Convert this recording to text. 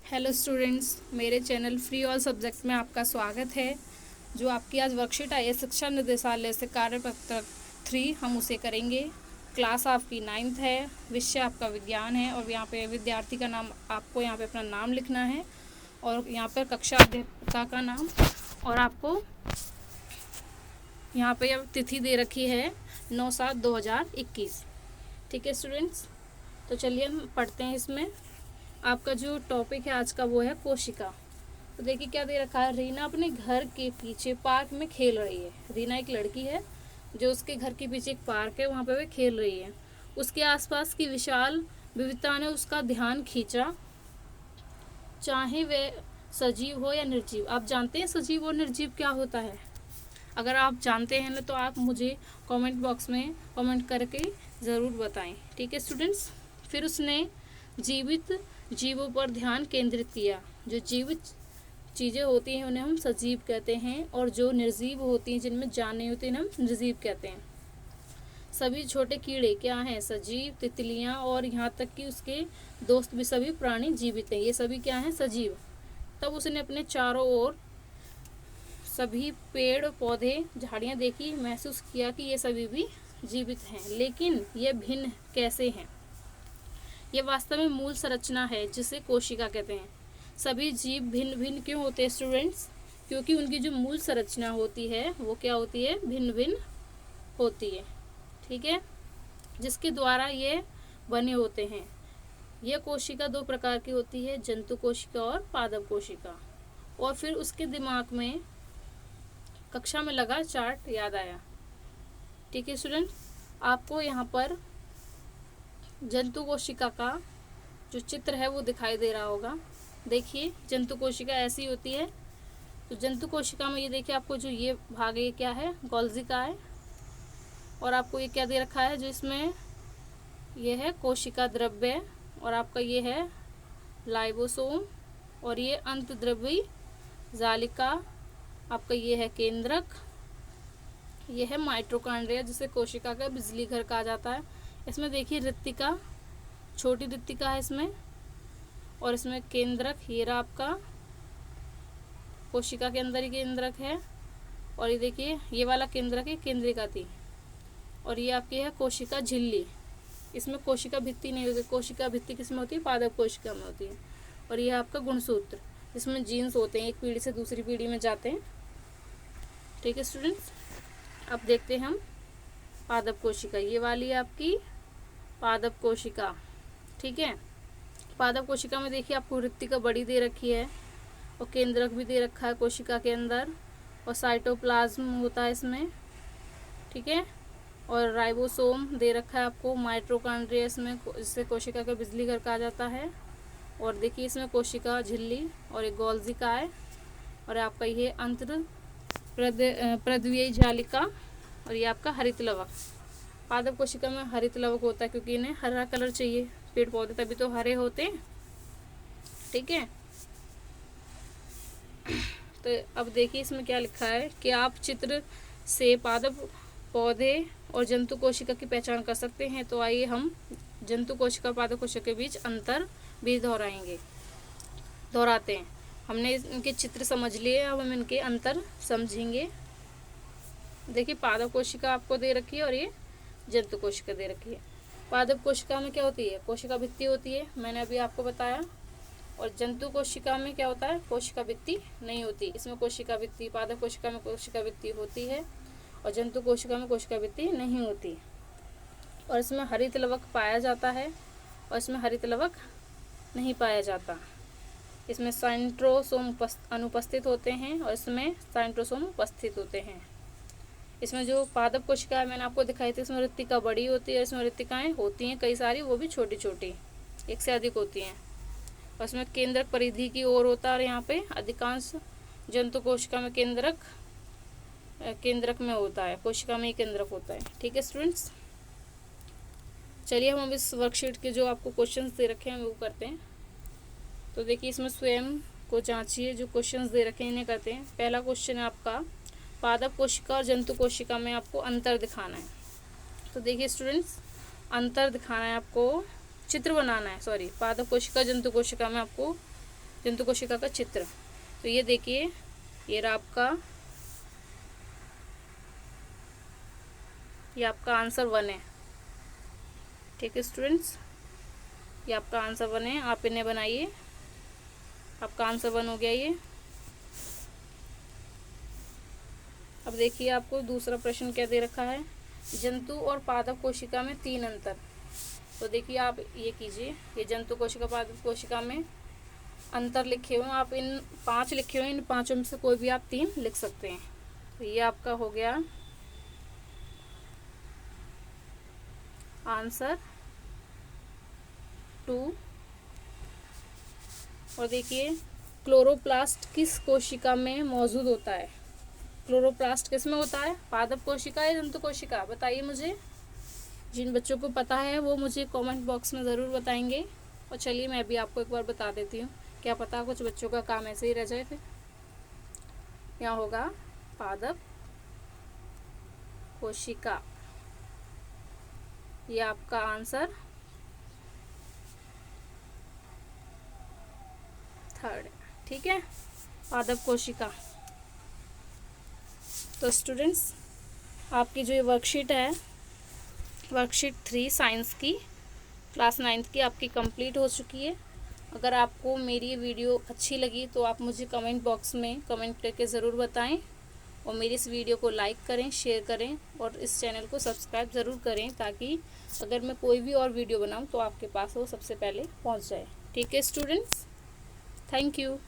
Hello students, मेरे channel free all subject में आपका स्वागत है। जो आपकी आज वर्कशीट आई है शिक्षा निदेशालय से कार्यपत्र 3, हम उसे करेंगे। क्लास आपकी 9th है, विषय आपका विज्ञान है और यहाँ पे विद्यार्थी का नाम आपको यहाँ पे अपना नाम लिखना है और यहाँ पर कक्षा अध्यापिका का नाम और आपको यहाँ पे तिथि दे रखी है 9/7/2021। ठीक है स्टूडेंट्स, तो चलिए हम पढ़ते हैं। इसमें आपका जो टॉपिक है आज का वो है कोशिका। तो देखिए क्या दे रखा है, रीना अपने घर के पीछे पार्क में खेल रही है। रीना एक लड़की है जो उसके घर के पीछे एक पार्क है, वहाँ पे वे खेल रही है। उसके आसपास की विशाल विविधता ने उसका ध्यान खींचा, चाहे वे सजीव हो या निर्जीव। आप जानते हैं सजीव और निर्जीव क्या होता है? अगर आप जानते हैं ना तो आप मुझे कमेंट बॉक्स में कमेंट करके ज़रूर बताएं। ठीक है स्टूडेंट्स। फिर उसने जीवित जीवों पर ध्यान केंद्रित किया। जो जीवित चीज़ें होती हैं उन्हें हम सजीव कहते हैं और जो निर्जीव होती हैं जिनमें जान नहीं होती हम निर्जीव कहते हैं। सभी छोटे कीड़े क्या हैं? सजीव। तितलियां और यहाँ तक कि उसके दोस्त भी सभी प्राणी जीवित हैं। ये सभी क्या हैं? सजीव। तब उसने अपने चारों ओर सभी पेड़ पौधे झाड़ियाँ देखी, महसूस किया कि ये सभी भी जीवित हैं, लेकिन ये भिन्न कैसे हैं? ये वास्तव में मूल संरचना है जिसे कोशिका कहते हैं। सभी जीव भिन्न भिन्न क्यों होते हैं स्टूडेंट्स? क्योंकि उनकी जो मूल संरचना होती है वो क्या होती है? भिन्न भिन्न होती है। ठीक है, जिसके द्वारा ये बने होते हैं। यह कोशिका दो प्रकार की होती है, जंतु कोशिका और पादप कोशिका। और फिर उसके दिमाग में कक्षा में लगा चार्ट याद आया। ठीक है स्टूडेंट, आपको यहाँ पर जंतु कोशिका का जो चित्र है वो दिखाई दे रहा होगा। देखिए जंतु कोशिका ऐसी होती है। तो जंतु कोशिका में ये देखिए आपको जो ये भाग है ये क्या है? गोल्जिका है। और आपको ये क्या दे रखा है? जो इसमें ये है कोशिका द्रव्य और आपका ये है लाइबोसोम और ये अंतद्रव्यी जालिका, आपका ये है केंद्रक, ये है माइटोकॉन्ड्रिया जिसे कोशिका का बिजली घर कहा जाता है। इसमें देखिए रिक्तिका, छोटी रिक्तिका है इसमें, और इसमें केंद्रक, ये रहा आपका कोशिका के अंदर ही केंद्रक है। और ये देखिए ये वाला केंद्रक है, केंद्रिका थी। और ये आपकी है कोशिका झिल्ली। इसमें कोशिका भित्ति नहीं होती। कोशिका भित्ति किसमें होती है? पादप कोशिका में होती है। और ये आपका गुणसूत्र, इसमें जीन्स होते हैं, एक पीढ़ी से दूसरी पीढ़ी में जाते हैं। ठीक है स्टूडेंट्स, अब देखते हैं हम पादप कोशिका। ये वाली है आपकी पादप कोशिका। ठीक है, पादप कोशिका में देखिए आपको रिक्तिका बड़ी दे रखी है और केंद्रक भी दे रखा है कोशिका के अंदर, और साइटोप्लाज्म होता है इसमें। ठीक है, और राइबोसोम दे रखा है आपको, माइटोकॉन्ड्रिया इसमें, जिससे कोशिका का बिजली घर कहा जाता है। और देखिए इसमें कोशिका झिल्ली और एक गोल्जिका है, और आपका ये अंतर प्रद्वीय जालिका, और ये आपका हरित लवक। पादप कोशिका में हरित लवक होता है क्योंकि इन्हें हरा कलर चाहिए, पेड़ पौधे तभी तो हरे होते हैं। ठीक है, तो अब देखिए इसमें क्या लिखा है कि आप चित्र से पादप पौधे और जंतु कोशिका की पहचान कर सकते हैं। तो आइए हम जंतु कोशिका और पादप कोशिका के बीच अंतर भी दोहराते हैं। हमने इनके चित्र समझ लिए, अब हम इनके अंतर समझेंगे। देखिए पादप कोशिका आपको दे रखी है और ये जंतु कोशिका दे रखी है। पादप कोशिका में क्या होती है? कोशिका भित्ति होती है, मैंने अभी आपको बताया। और जंतु कोशिका में क्या होता है? कोशिका भित्ति नहीं होती। इसमें कोशिका भित्ति, पादप कोशिका में कोशिका भित्ति होती है और जंतु कोशिका में कोशिका भित्ति नहीं होती। और इसमें हरित लवक पाया जाता है और इसमें हरित लवक नहीं पाया जाता। इसमें सेंट्रोसोम अनुपस्थित होते हैं और इसमें सेंट्रोसोम उपस्थित होते हैं। इसमें जो पादप कोशिका है मैंने आपको दिखाई थी, इसमें रिक्तिका बड़ी होती है, इसमें रिक्तिकाएँ होती हैं कई सारी, वो भी छोटी छोटी, एक से अधिक होती हैं। और इसमें केंद्रक परिधि की ओर होता है और यहाँ पे अधिकांश जंतु कोशिका में केंद्रक में होता है, कोशिका में ही केंद्रक होता है। ठीक है स्टूडेंट्स, चलिए हम इस वर्कशीट के जो आपको क्वेश्चंस दे रखे हैं वो करते हैं। तो देखिए इसमें स्वयं को जांचिए, जो क्वेश्चंस दे रखे हैं इन्हें करते हैं। पहला क्वेश्चन है आपका, पादप कोशिका और जंतु कोशिका में आपको अंतर दिखाना है। तो देखिए स्टूडेंट्स, अंतर दिखाना है आपको, चित्र बनाना है, पादप कोशिका जंतु कोशिका में आपको जंतु कोशिका का चित्र। तो ये देखिए, ये आपका आंसर 1 है। ठीक है स्टूडेंट्स, ये आपका आंसर 1 है, आप इन्हें बनाइए। आपका आंसर 1 हो गया ये। अब देखिए, आपको दूसरा प्रश्न क्या दे रखा है, जंतु और पादप कोशिका में 3 अंतर। तो देखिए, आप ये कीजिए, ये जंतु कोशिका पादप कोशिका में अंतर लिखे हुए हैं, आप इन 5 लिखे हुए हैं, इन 5 में से कोई भी आप 3 लिख सकते हैं। तो ये आपका हो गया आंसर 2। और देखिए, क्लोरोप्लास्ट किस कोशिका में मौजूद होता है? क्लोरोप्लास्ट किस में होता है, पादप कोशिका या जंतु कोशिका? बताइए मुझे। जिन बच्चों को पता है वो मुझे कमेंट बॉक्स में ज़रूर बताएंगे। और चलिए, मैं भी आपको एक बार बता देती हूँ, क्या पता कुछ बच्चों का काम ऐसे ही रह जाए। फिर यहाँ होगा पादप कोशिका, ये आपका आंसर 3 है। ठीक है, पादप कोशिका। तो स्टूडेंट्स, आपकी जो ये वर्कशीट है, वर्कशीट 3 साइंस की क्लास 9th की आपकी कंप्लीट हो चुकी है। अगर आपको मेरी वीडियो अच्छी लगी तो आप मुझे कमेंट बॉक्स में कमेंट करके ज़रूर बताएं, और मेरी इस वीडियो को लाइक करें, शेयर करें, और इस चैनल को सब्सक्राइब ज़रूर करें, ताकि अगर मैं कोई भी और वीडियो बनाऊं तो आपके पास वो सबसे पहले पहुंच जाए। ठीक है स्टूडेंट्स, थैंक यू।